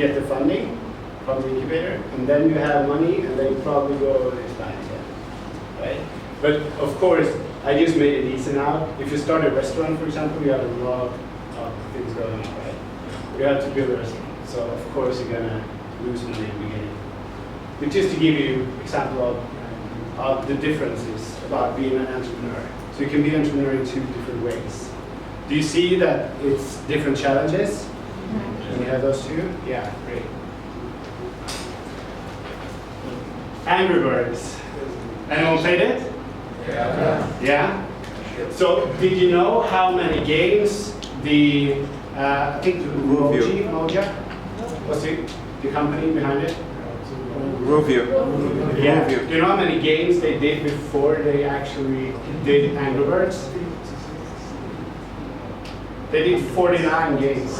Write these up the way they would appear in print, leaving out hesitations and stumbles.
get the funding from the incubator, and then you have money, and then you probably go over this line again, right? But of course, I just made it easy now. If you start a restaurant, for example, you have a lot of things going on, right? You have to build a restaurant, so of course you're gonna lose money in the beginning. But just to give you an example of the differences about being an entrepreneur. So you can be an entrepreneur in two different ways. Do you see that it's different challenges? Can you have those two? Yeah, great. Angry Birds. Anyone played it? Yeah. Yeah? So did you know how many games the, I think Moja was the company behind it? Review. Yeah. Do you know how many games they did before they actually did Angry Birds? They did 49 games.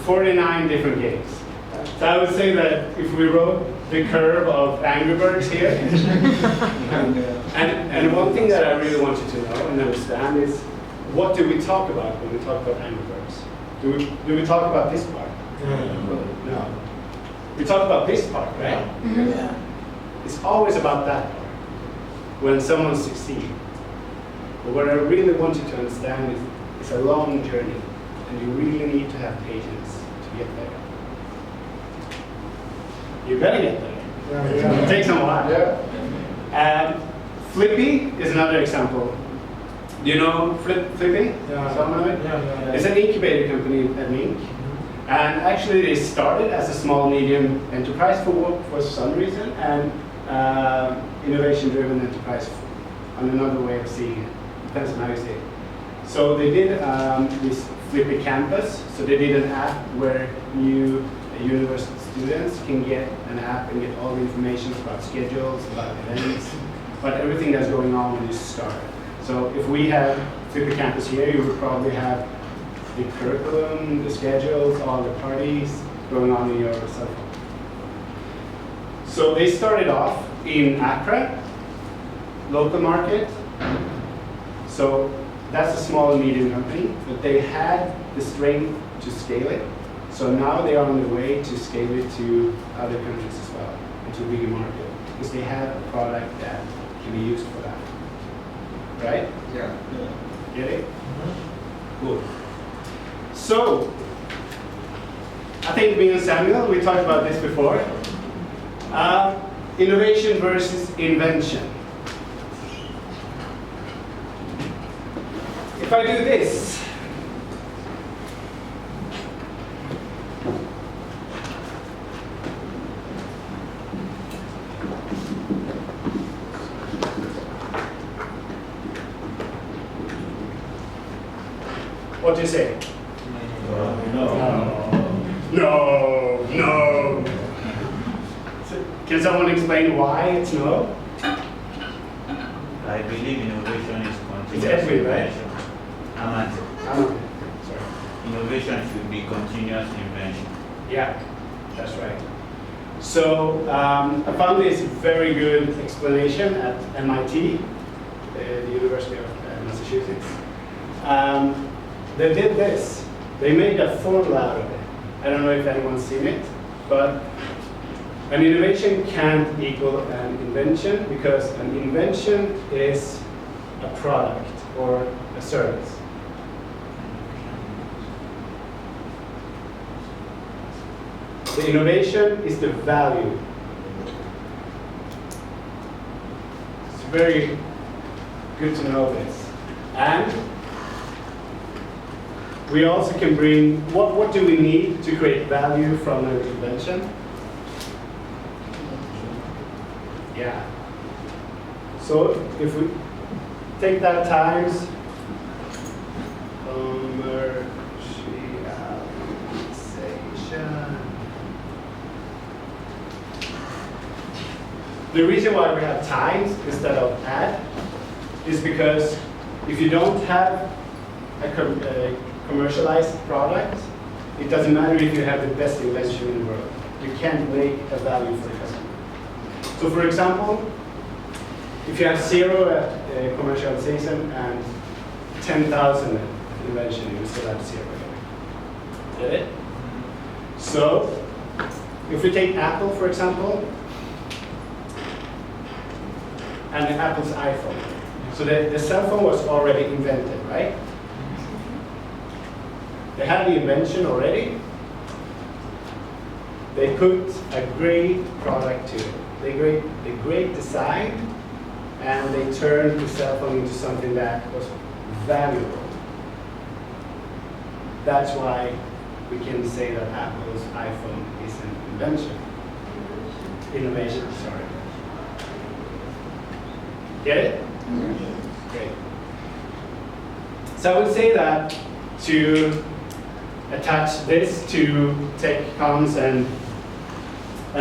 49 different games. So I would say that if we wrote the curve of Angry Birds here, and one thing that I really want you to know and understand is, what do we talk about when we talk about Angry Birds? Do we talk about this part? No. We talk about this part, right? Yeah. It's always about that part, when someone succeeds. But what I really want you to understand is it's a long journey, and you really need to have patience to get there. You better get there. It takes a while. And Flippy is another example. Do you know Flippy? Yeah. Someone of it? Yeah. It's an incubator company at Mink. And actually they started as a small medium enterprise for some reason, and innovation driven enterprise on another way of seeing it. Depends on how you see it. So they did this Flippy Campus. So they did an app where university students can get an app and get all the information about schedules, about events, about everything that's going on when you start. So if we have Flippy Campus here, you would probably have the curriculum, the schedules, all the parties going on in your cell phone. So they started off in Accra, local market. So that's a small and medium company, but they had the strength to scale it. So now they are on the way to scale it to other countries as well, into a bigger market, because they have a product that can be used for that. Right? Yeah. Get it? Cool. So, I think me and Samuel, we talked about this before. Innovation versus invention. If I do this, what do you say? No. Can someone explain why it's no? I believe innovation is continuous. It's Edwin, right? Sorry. Sorry. Innovation should be continuous invention. Yeah, that's right. So I found this very good explanation at MIT, the University of Massachusetts. They did this. They made a formula out of it. I don't know if anyone's seen it, but an innovation can't equal an invention, because an invention is a product or a service. The innovation is the value. It's very good to know this. And we also can bring, what do we need to create value from an invention? Yeah. So if we take that times commercialization. The reason why we have times instead of at is because if you don't have a commercialized product, it doesn't matter if you have the best invention in the world. You can't make a value for the customer. So for example, if you have 0 at commercialization and 10,000 invention, you still have 0. Get it? So, if we take Apple, for example, and Apple's iPhone. So the cell phone was already invented, right? They had the invention already. They put a great product to it. A great design, and they turned the cell phone into something that was valuable. That's why we can say that Apple's iPhone is an invention. Innovation, sorry. Get it? Great. So I would say that to attach this to tech comms and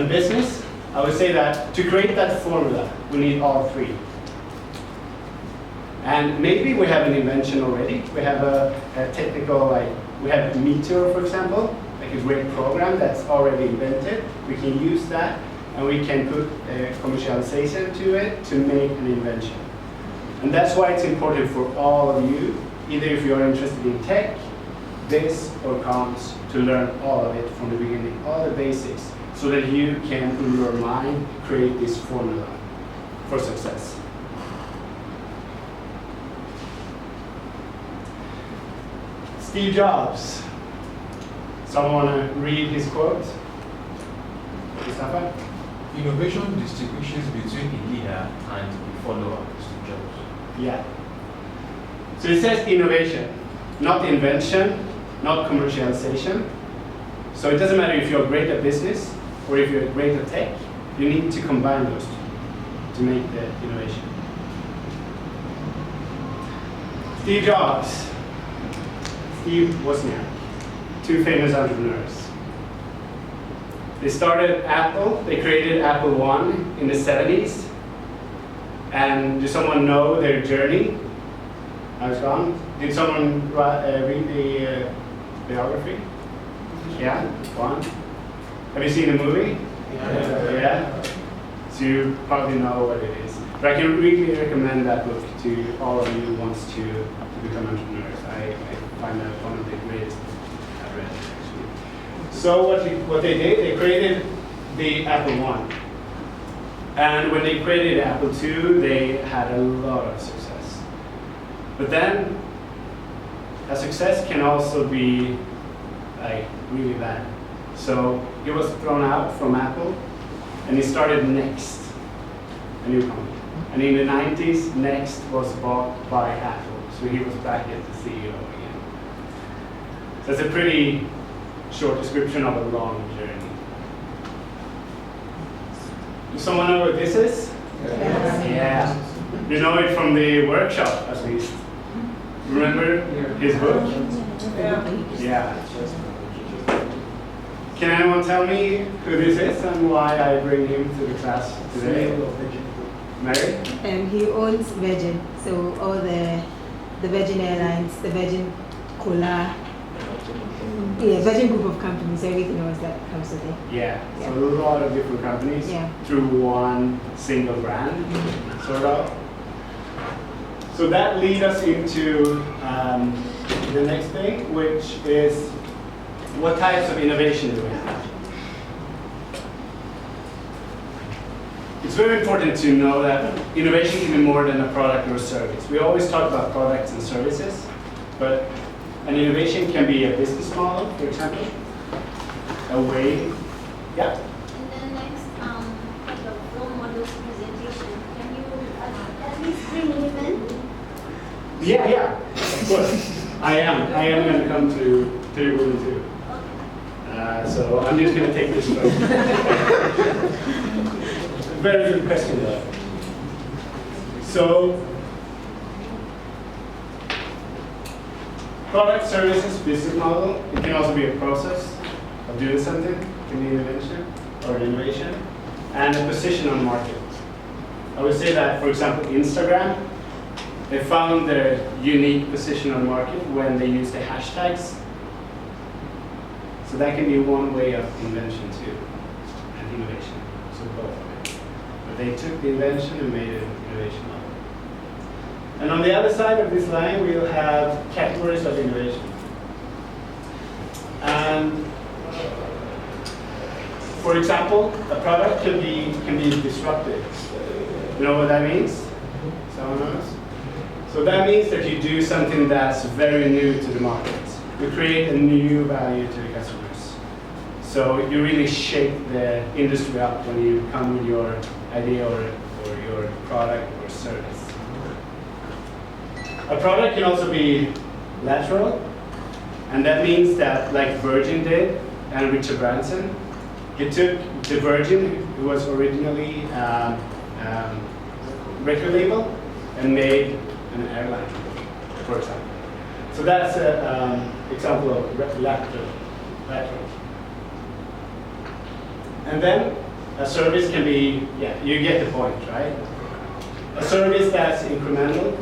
business, I would say that to create that formula, we need all three. And maybe we have an invention already. We have a technical, like, we have Meteor, for example, like a great program that's already invented. We can use that, and we can put commercialization to it to make an invention. And that's why it's important for all of you, either if you're interested in tech, this, or comms, to learn all of it from the beginning, all the basics, so that you can, in your mind, create this formula for success. Steve Jobs. Someone want to read his quote? Mustafa? Innovation distinguishes between a leader and a follower, Steve Jobs. Yeah. So it says innovation, not invention, not commercialization. So it doesn't matter if you're great at business or if you're great at tech, you need to combine those two to make the innovation. Steve Jobs, Steve Wozniak, two famous entrepreneurs. They started Apple, they created Apple I in the 70s. And does someone know their journey? How it's gone? Did someone read the biography? Yeah, one. Have you seen the movie? Yeah. So you probably know what it is. But I can really recommend that book to all of you who wants to become entrepreneurs. I find that one of the greatest I've read, actually. So what they did, they created the Apple I. And when they created Apple II, they had a lot of success. But then, a success can also be like really bad. So he was thrown out from Apple, and he started Next, a new company. And in the 90s, Next was bought by Apple, so he was back as the CEO again. So it's a pretty short description of a long journey. Does someone know what this is? Yes. Yeah. You know it from the workshop, at least. Remember his book? Yeah. Can anyone tell me who this is and why I bring him to the class today? Mary? He owns Virgin, so all the Virgin Airlines, the Virgin Cola, Virgin group of companies, everything else that comes with it. Yeah, so a lot of different companies through one single brand, sort of. So that leads us into the next thing, which is what types of innovation do we have? It's very important to know that innovation can be more than a product or a service. We always talk about products and services, but an innovation can be a business model, for example, a way. Yeah. In the next role models presentation, can you at least bring him in? Yeah, of course. I am going to come to your room too. So I'm just going to take this one. Very good question though. So, product, services, business model, it can also be a process of doing something, it can be an invention or an innovation, and a position on the market. I would say that, for example, Instagram, they found their unique position on the market when they used the hashtags. So that can be one way of invention too, and innovation. So both of it. But they took the invention and made it an innovation model. And on the other side of this line, we'll have categories of innovation. And for example, a product can be disruptive. You know what that means? Someone knows? So that means that you do something that's very new to the market. You create a new value to the customers. So you really shake the industry up when you come with your idea or your product or service. A product can also be lateral, and that means that, like Virgin did and Richard Branson, he took the Virgin, who was originally record label, and made an airline, for example. So that's an example of lateral. And then a service can be, yeah, you get the point, right? A service that's incremental.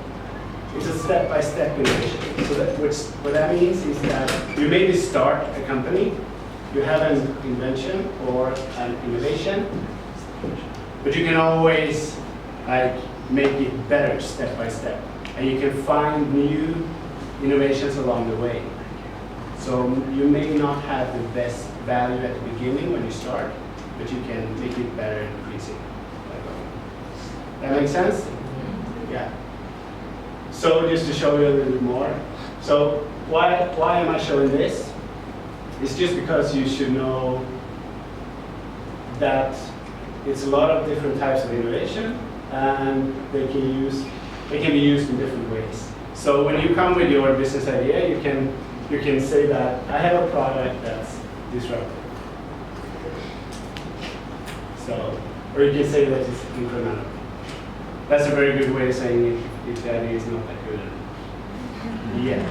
It's a step-by-step innovation. So what that means is that you maybe start a company, you have an invention or an innovation, but you can always make it better step by step. And you can find new innovations along the way. So you may not have the best value at the beginning when you start, but you can make it better and increase it. That makes sense? Yeah. So just to show you a little bit more. So why am I showing this? It's just because you should know that it's a lot of different types of innovation, and they can be used in different ways. So when you come with your business idea, you can say that I have a product that's disruptive. So, or you can say that it's incremental. That's a very good way of saying it if the idea is not that good yet.